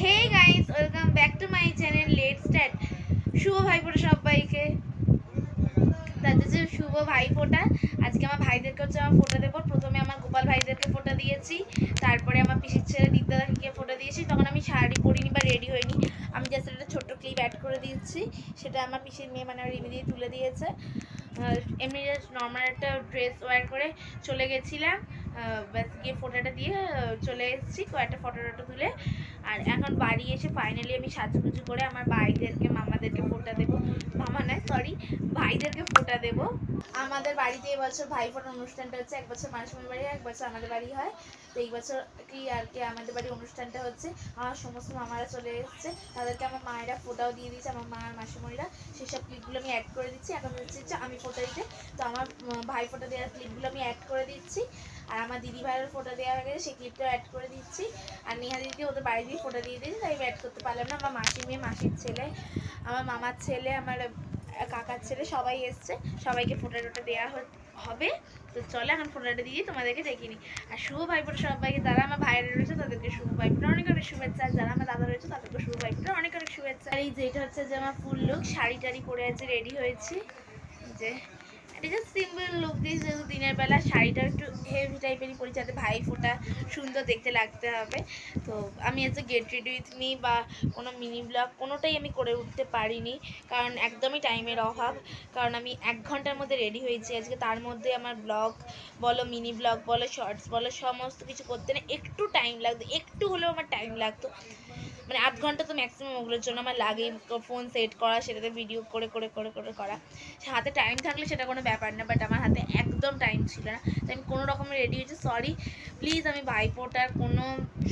Hey guys, welcome back to my channel let's start. শুভ ভাইফোঁটা সবাইকে। তাদের যে শুভ ভাইফোঁটা, আজকে আমার ভাইদেরকে হচ্ছে আমার ফোঁটা দেবো। প্রথমে আমার গোপাল ভাইদেরকে ফোঁটা দিয়েছি, তারপরে আমার পিসির ছেলে দিদাদাকে গিয়ে ফোঁটা দিয়েছি। তখন আমি শাড়ি পরিনি বা রেডি হইনি, আমি জাস্ট একটা ছোট্ট ক্লিপ অ্যাড করে দিয়েছি। সেটা আমার পিসির মেয়ে মানে রিমি দিয়ে তুলে দিয়েছে। এমনি জাস্ট নর্মাল একটা ড্রেস ওয়্যার করে চলে গেছিলাম, ব্যাস গিয়ে ফোটোটা দিয়ে চলে এসেছি কয়েকটা ফটো তুলে। আর এখন বাড়ি এসে ফাইনালি আমি সাজুগুজু করে আমার ভাইদেরকে মামাদেরকে ফোঁটা দেবো। মামা নয়, সরি, ভাইদেরকে ফোঁটা দেবো। আমাদের বাড়িতে এবছর ভাই ফোঁটার অনুষ্ঠানটা হচ্ছে, এক বছর মাসিমার বাড়ি হয়, এক বছর আমাদের বাড়ি হয়। তো এই বছর কি আর কি আমাদের বাড়ির অনুষ্ঠানটা হচ্ছে। আমার সমস্ত মামারা চলে এসেছে, তাদেরকে আমার মায়েরা ফোঁটাও দিয়ে দিয়েছে, আমার মা আর মাসিমণিরা। সেসব ক্লিপগুলো আমি অ্যাড করে দিচ্ছি। এখন হচ্ছে আমি ফোঁটা দিতে, তো আমার ভাই ফোঁটা দেওয়ার ক্লিপগুলো আমি অ্যাড করে দিচ্ছি। আর আমার দিদি ভাইয়ের ফোঁটা দেওয়া হয়ে গেছে, সেই ক্লিপটাও অ্যাড করে দিচ্ছি। আর নেহা দিদিকে ওদের বাড়ি দিয়ে ফোঁটা দিয়ে দিয়েছি, তাই অ্যাড করতে পারলাম না। আমার মাসির মেয়ে, মাসির ছেলে, আমার মামার ছেলে, আমার কাকার ছেলে সবাই এসছে, সবাইকে ফোঁটা দেওয়া হবে। তো চলে এখন ফোঁটাটা দিয়ে তোমাদেরকে দেখিয়ে নিই। আর শুভ ভাইফোঁটা সবাইকে, যারা আমার ভাইয়েরা রয়েছে তাদেরকে শুভ ভাইফোঁটা অনেক অনেক শুভেচ্ছা, আর যারা আমার দাদা রয়েছে তাদেরকে শুভ ভাইফোঁটা অনেক অনেক শুভেচ্ছা। আর এই যেটা হচ্ছে যে আমার ফুল লুক, শাড়ি টাড়ি পরে আছে, রেডি হয়েছি। যে এটা জাস্ট সিম্পল লুক দিস, যেহেতু দিনের বেলা শাড়িটা একটু হেভি টাইপেরই পরি, যাতে ভাই ফোঁটা সুন্দর দেখতে লাগতে হবে। তো আমি আজকে গেট রেডি উইথ মি বা কোনো মিনি ব্লগ কোনোটাই আমি করে উঠতে পারিনি, কারণ একদমই টাইমের অভাব। কারণ আমি 1 ঘন্টার মধ্যে রেডি হয়েছি আজকে, তার মধ্যে আমার ব্লগ বলো, মিনি ব্লগ বলো, শর্টস বলো, সমস্ত কিছু করতে না একটু টাইম লাগতো, একটু হলেও আমার টাইম লাগতো। মানে 8 ঘন্টা তো ম্যাক্সিমাম ওগুলোর জন্য আমার লাগে। ফোন সেট করা, সেটাতে ভিডিও করে করে করে করে করা, হাতে টাইম থাকলে সেটা কোনো ব্যাপার না, বাট আমার হাতে একদম টাইম ছিল না। তো আমি কোনো রকমে রেডি হয়েছি। সরি প্লিজ, আমি ভাইফোঁটার কোনো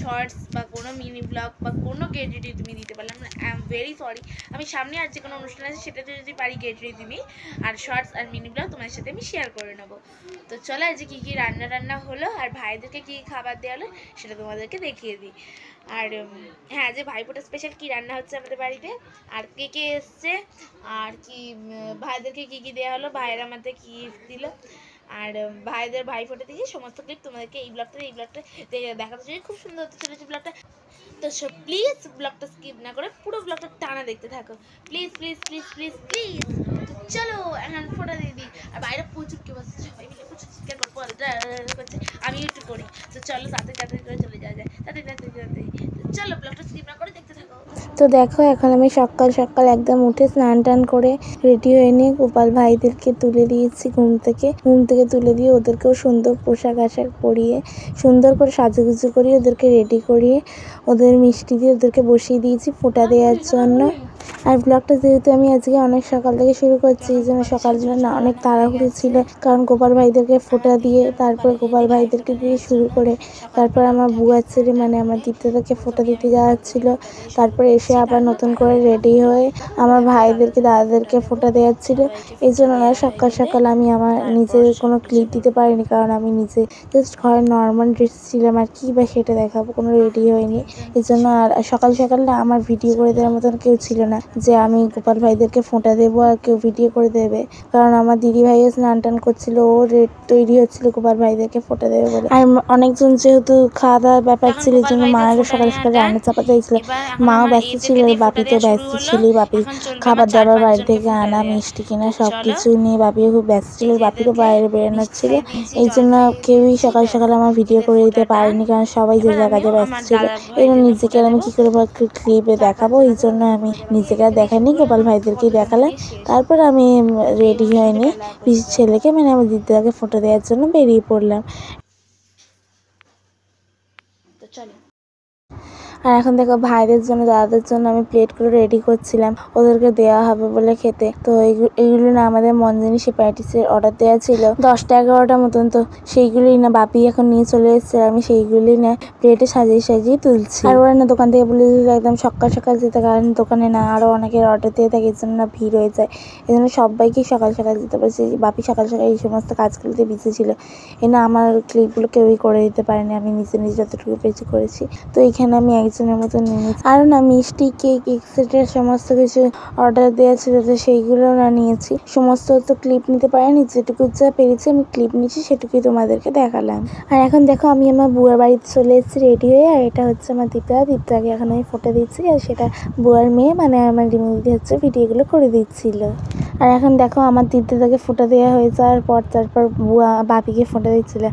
শর্টস বা কোনো মিনি ব্লগ বা কোনো গেট রেডি তুমি দিতে পারলাম না, আই এম ভেরি সরি। আমি সামনে আর যে কোনো অনুষ্ঠান আছে সেটাতে যদি পারি গেট রেডি তুমি আর শর্টস আর মিনি ব্লগ তোমাদের সাথে আমি শেয়ার করে নেবো। তো চলো আজকে কী কী রান্না হলো আর ভাইদেরকে কী খাবার দেওয়া হলো সেটা তোমাদেরকে দেখিয়ে দিই। আর হ্যাঁ, যে ভাইফোঁটা স্পেশাল কী রান্না হচ্ছে আমাদের বাড়িতে, আর কে কে এসছে, আর কি ভাইদেরকে কী কী দেওয়া হলো, ভাইয়ের আমাদের কী দিল, আর ভাইদের ভাইফোঁটা দিয়েছি, সমস্ত ক্লিপ তোমাদেরকে এই ব্লগটা দেখাতে চাই। খুব সুন্দর হতে চলেছে ব্লগটা। তো প্লিজ ব্লগটা স্কিপ না করে পুরো ব্লগটা টানা দেখতে থাকো, please please please please please. তো চলো এখন ফোঁটা দিয়ে দিই। আর বাইরে প্রচুর কেউ আসছে, সবাই মিলে প্রচুর চিৎকার করছে, আমি একটু করি। তো চলো তাড়াতাড়ি করে চলে যাওয়া যায়, তাড়াতাড়ি। চলো ব্লগটা স্কিপ না করে দেখতে থাকো। তো দেখো, এখন আমি সকাল সকাল একদম উঠে স্নান টান করে রেডি হয়ে নিয়ে গোপাল ভাইদেরকে তুলে দিয়েছি ঘুম থেকে তুলে দিয়ে ওদেরকেও সুন্দর পোশাক আশাক পরিয়ে সুন্দর করে সাজুগুজু করিয়ে ওদেরকে রেডি করিয়ে ওদের মিষ্টি দিয়ে ওদেরকে বসিয়ে দিয়েছি ফোঁটা দেওয়ার জন্য। আর ব্লগটা যেহেতু আমি আজকে অনেক সকাল থেকে শুরু করছি, এই জন্য সকালবেলা না অনেক তাড়াহুড়ো ছিল, কারণ গোপাল ভাইদেরকে ফোঁটা দিয়ে তারপর গোপাল ভাইদেরকে দিয়ে শুরু করে তারপর আমার বুয়ার ছেলে মানে আমার দিদাদাকে ফোঁটা দিতে যাওয়া ছিল। তারপরে এসে আবার নতুন করে রেডি হয়ে আমার ভাইদেরকে দাদাদেরকে ফোঁটা দেওয়ার ছিল। এই জন্য না সকাল সকাল আমি আমার নিজের কোনো ক্লিপ দিতে পারিনি, কারণ আমি নিজে জাস্ট ঘরে নর্মাল ড্রেস ছিলাম, আর কী বা সেটা দেখাবো, কোনো রেডি হয়নি। এই জন্য আর সকাল সকাল না আমার ভিডিও করে দেওয়ার মতন কেউ ছিল না যে আমি গোপাল ভাইদেরকে ফোঁটা দেবো আর কেউ ভিডিও করে দেবে, কারণ আমার দিদি ভাইও স্নান টান করছিল, ও তৈরি হচ্ছিল গোপাল ভাইদেরকে ফোঁটা দেবে বলে। আর অনেকজন যেহেতু খাওয়া দাওয়ার ব্যাপার ছিল, এই জন্য মায়েরও সকাল সকাল রান্না চাপা দিয়েছিল, মাও ব্যস্ত ছিল, বাপি তো ব্যস্ত ছিলই, বাপি খাবার দাবার বাড়ি থেকে আনা, মিষ্টি কিনা সব কিছু নিয়ে বাপিও খুব ব্যস্ত ছিল, বাপিরও বাইরে বেরোনোর ছিল। এই জন্য কেউই সকাল সকাল আমার ভিডিও করে দিতে পারেনি, কারণ সবাই যে জায়গাতে ব্যস্ত ছিল। এবার নিজেকে আমি কী করে ক্লিপে দেখাবো, এই জন্য আমি নিজেকে আর দেখাইনি, গোপাল ভাইদেরকেই দেখালাম। তারপর আমি রেডি হয়নি, পিসির ছেলেকে মানে আমার দিদিদাকে ফোঁটা দেওয়ার জন্য বেরিয়ে পড়লাম। তো চলো। আর এখন দেখো ভাইদের জন্য দাদাদের জন্য আমি প্লেটগুলো রেডি করছিলাম, ওদেরকে দেওয়া হবে বলে খেতে। তো এইগুলো না আমাদের মঞ্জিনী প্যাটিসের অর্ডার দেওয়া ছিল 10টা 11টা মতন, তো সেইগুলোই না বাপি এখন নিয়ে চলে এসছে, আমি সেইগুলোই না প্লেটে সাজিয়ে তুলছি। আর ওরা না দোকান থেকে বলে দিল একদম সকাল সকাল যেতে, কারণ দোকানে না আরও অনেকের অর্ডার দিয়ে থাকে, এর জন্য না ভিড় হয়ে যায়, এই জন্য সবাইকেই সকাল সকাল যেতে পারছি। বাপি সকাল সকাল এই সমস্ত কাজগুলোতে বিজি ছিল, এই না আমার ক্লিপগুলো কেউই করে দিতে পারেনি, আমি নিজে যতটুকু পেরেছি করেছি। তো এইখানে আমি জনের মতো নিয়ে নিয়েছি। আর না মিষ্টি, কেক এক্সেট্রা সমস্ত কিছু অর্ডার দেওয়া ছিল, তো সেইগুলো না নিয়েছি। সমস্ত তো ক্লিপ নিতে পারিনি, যেটুকু যা পেরেছি আমি ক্লিপ নিয়েছি, সেটুকুই তোমাদেরকে দেখালাম। আর এখন দেখো আমি আমার বুয়ার বাড়িতে চলে এসেছি রেডি হয়ে। আর এটা হচ্ছে আমার দীপ্তাকে এখন আমি ফটো দিচ্ছি, আর সেটা বুয়ার মেয়ে মানে আমার রিমি দিদি হচ্ছে ভিডিওগুলো করে দিচ্ছিল। আর এখন দেখো আমার দীপ্তাকে ফটো দেওয়া হয়ে যাওয়ার পর তারপর বুয়া বাপিকে ফটো দিচ্ছিল।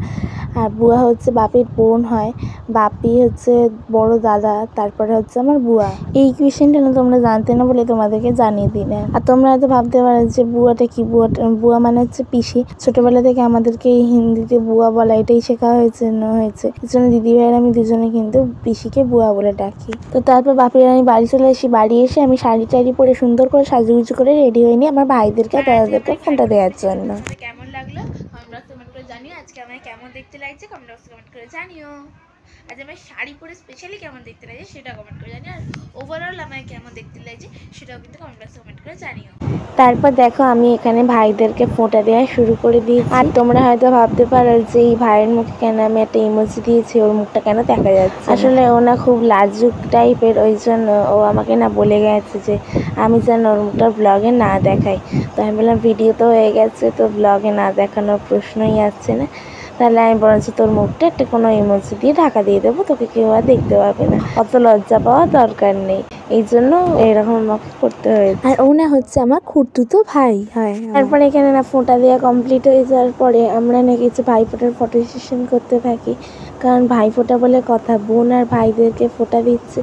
আর বুয়া হচ্ছে বাপির বোন হয়, বাপি হচ্ছে বড় দাদা, তারপরে হচ্ছে আমার বুয়া। এই কোয়েশ্চেনটা না তোমরা জানতে না বলে তোমাদেরকে জানিয়ে দিলে। আর তোমরা হয়তো ভাবতে পারো যে বুয়াটা কি, বুয়া মানে হচ্ছে পিসি। ছোটবেলা থেকে আমাদেরকে এই হিন্দিতে বুয়া বলা এটাই শেখা হয়েছে এই জন্য দিদি ভাইয়ের আমি দুজনে কিন্তু পিসিকে বুয়া বলে ডাকি। তো তারপর বাপির আমি বাড়ি চলে আসি। বাড়ি এসে আমি শাড়ি টাড়ি পরে সুন্দর করে সাজুগুজু করে রেডি হয়ে নিই আমার ভাইদেরকে দাদাদেরকে ফোনটা দেওয়ার জন্য। কেমন লাগলো কমেন্ট বক্সে কমেন্ট করে জানিও। আজকে আমায় কেমন দেখতে লাগছে কমেন্ট বক্সে কমেন্ট করে জানিও। আজ আমার শাড়ি পরে স্পেশালি কেমন দেখতে লাগছে সেটা কমেন্ট করে জানিও। আর ওভারঅল আমায় কেমন দেখতে লাগছে সেটাও কিন্তু কমেন্ট বক্সে কমেন্ট করে জানিও। তারপর দেখো আমি এখানে ভাইদেরকে ফোঁটা দেওয়া শুরু করে দিই। আর তোমরা হয়তো ভাবতে পারো যে এই ভাইয়ের মুখে কেন আমি একটা ইমোজি দিয়েছি, ওর মুখটা কেন দেখা যাচ্ছে। আসলে ও না খুব লাজুক টাইপের, ওই জন্য ও আমাকে না বলে গেছে যে আমি যেন ওর মুখটা ব্লগে না দেখাই। তো আমি বললাম ভিডিও তো হয়ে গেছে, তো ব্লগে না দেখানোর প্রশ্নই আসছে না। তাহলে আমি বরঞ্চ তোর মুখটা একটা কোনো ইমোজি দিয়ে ঢাকা দিয়ে দেবো, তোকে কেউ আর দেখতে পাবে না, অত লজ্জা পাওয়ার দরকার নেই। এই জন্য এরকম আমাকে করতে হয়েছে। আর ও না হচ্ছে আমার খুড়তুতো ভাই হয়। তারপরে এখানে না ফোঁটা দেওয়া কমপ্লিট হয়ে যাওয়ার পরে আমরা না কিছু ভাইফোঁটার ফটো সেশন করতে থাকি, কারণ ভাইফোঁটা বলে কথা, বোন আর ভাইদেরকে ফোঁটা দিচ্ছে,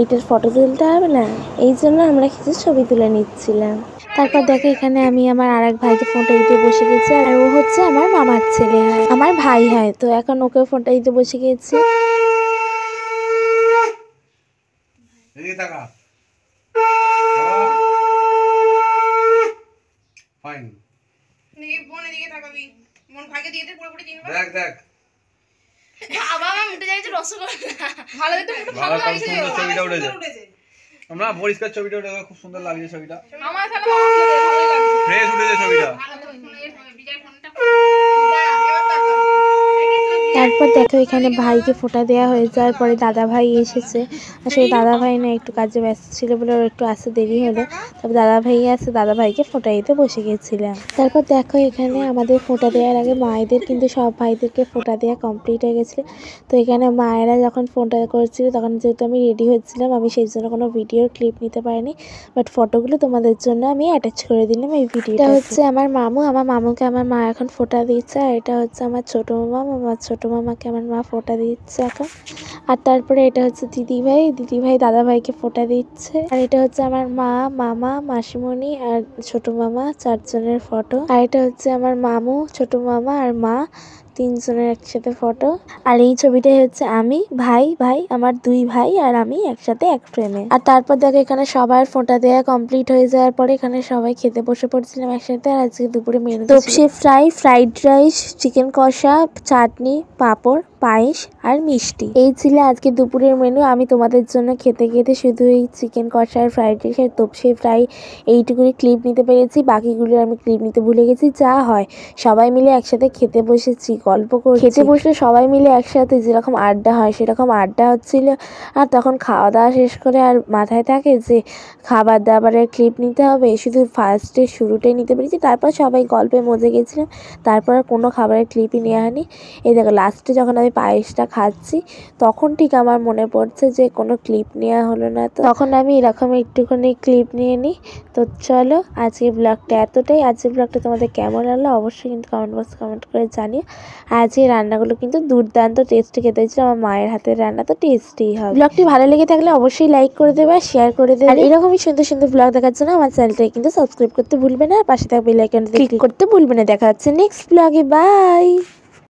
এইটার ফটো তুলতে হবে না, এই জন্য আমরা কিছু ছবি তুলে নিচ্ছিলাম। তারপর দেখো এখানে আমি আমার আর এক ভাইকে ফোঁটা দিতে বসে গেছি। আর ও হচ্ছে আমার মামার ছেলে হয়, আমার ভাই হয়। তো এখন ওকে ফোঁটা দিতে বসে গেছি। আমরা পরিষ্কার ছবিটা উঠে খুব সুন্দর লাগছে, ছবিটা ফ্রেশ উঠেছে ছবিটা। তারপর দেখো এখানে ভাইকে ফোঁটা দেওয়া হয়ে যাওয়ার পরে দাদা ভাই এসেছে। আসলে দাদা ভাই না একটু কাজে ব্যস্ত ছিল বলে ওর একটু আসতে দেরি হলো। তবে দাদা ভাই আসে, দাদা ভাইকে ফোঁটা দিতে বসে গেছিলাম। তারপর দেখো এখানে আমাদের ফোঁটা দেওয়ার আগে মায়েদের কিন্তু সব ভাইদেরকে ফোঁটা দেওয়া কমপ্লিট হয়ে গেছিলো। তো এখানে মায়েরা যখন ফোনটা করছিল তখন যেহেতু আমি রেডি হচ্ছিলাম, আমি সেই জন্য কোনো ভিডিওর ক্লিপ নিতে পারিনি, বাট ফটোগুলো তোমাদের জন্য আমি অ্যাটাচ করে দিলাম এই ভিডিওটা। হচ্ছে আমার মামু, আমার মামুকে আমার মা এখন ফোঁটা দিচ্ছে। আর এটা হচ্ছে আমার ছোটো মামা, আমার ছোটো মামাকে আমার মা ফোঁটা দিচ্ছে এখন। আর তারপরে এটা হচ্ছে দিদিভাই দাদা ভাইকে ফোঁটা দিচ্ছে। আর এটা হচ্ছে আমার মা, মামা, মাসিমণি আর ছোট মামা, চারজনের ফটো। আর এটা হচ্ছে আমার মামু, ছোট মামা আর মা, তিনজনের একসাথে ফটো। আর এই ছবিটাই হচ্ছে আমি, ভাই, আমার দুই ভাই আর আমি একসাথে এক ফ্রেমে। আর তারপর দেখো এখানে সবার ফোঁটা দেওয়া কমপ্লিট হয়ে যাওয়ার পরে এখানে সবাই খেতে বসে পড়ছিলাম একসাথে। আর আজকে দুপুরে মেনু তপসি ফ্রাই, ফ্রাইড রাইস, চিকেন কষা, চাটনি, পাঁপড়, পায়েস আর মিষ্টি, এই ছিল আজকে দুপুরের মেনু। আমি তোমাদের জন্য খেতে শুধু এই চিকেন কষা আর ফ্রাইড রাইস আর তপসি ফ্রাই এইটুকুনি ক্লিপ নিতে পেরেছি, বাকিগুলো আমি ক্লিপ নিতে ভুলে গেছি। যা হয় সবাই মিলে একসাথে খেতে বসেছি, গল্প করছি। খেতে বসলে সবাই মিলে একসাথে যেরকম আড্ডা হয় সেরকম আড্ডা হচ্ছিল। আর তখন খাওয়া দাওয়া শেষ করে আর মাথায় থাকে যে খাবার দাবারের ক্লিপ নিতে হবে, শুধু ফার্স্টে শুরুটাই নিতে পেরেছি। তারপর সবাই গল্পে মজে গেছিলাম, তারপর আর কোনো খাবারের ক্লিপই নেওয়া হয়নি। এই দেখো লাস্টে যখন আমি পায়েসটা খাচ্ছি তখন ঠিক আমার মনে পড়ছে যে কোনো ক্লিপ নেওয়া হলো না, তো তখন আমি এরকম একটুখানি ক্লিপ নিয়ে নিই। তো চলো আজকের ব্লগটা এতটাই। আজকের ব্লগটা তোমাদের কেমন লাগলো অবশ্যই কিন্তু কমেন্ট বক্সে কমেন্ট করে জানিও। আজকের রান্নাগুলো কিন্তু দুর্দান্ত টেস্টি খেতে হয়েছিল, আমার মায়ের হাতের রান্না তো টেস্টি হবে। ব্লগটি ভালো লেগে থাকলে অবশ্যই লাইক করে দেবে আর শেয়ার করে দেবে। আর এরকমই সুন্দর সুন্দর ব্লগ দেখার জন্য আমার চ্যানেলটাকে কিন্তু সাবস্ক্রাইব করতে ভুলবে না, আর পাশে থাকা বেল আইকনটা ক্লিক করতে ভুলবে না। দেখা হচ্ছে নেক্সট ব্লগে, বাই।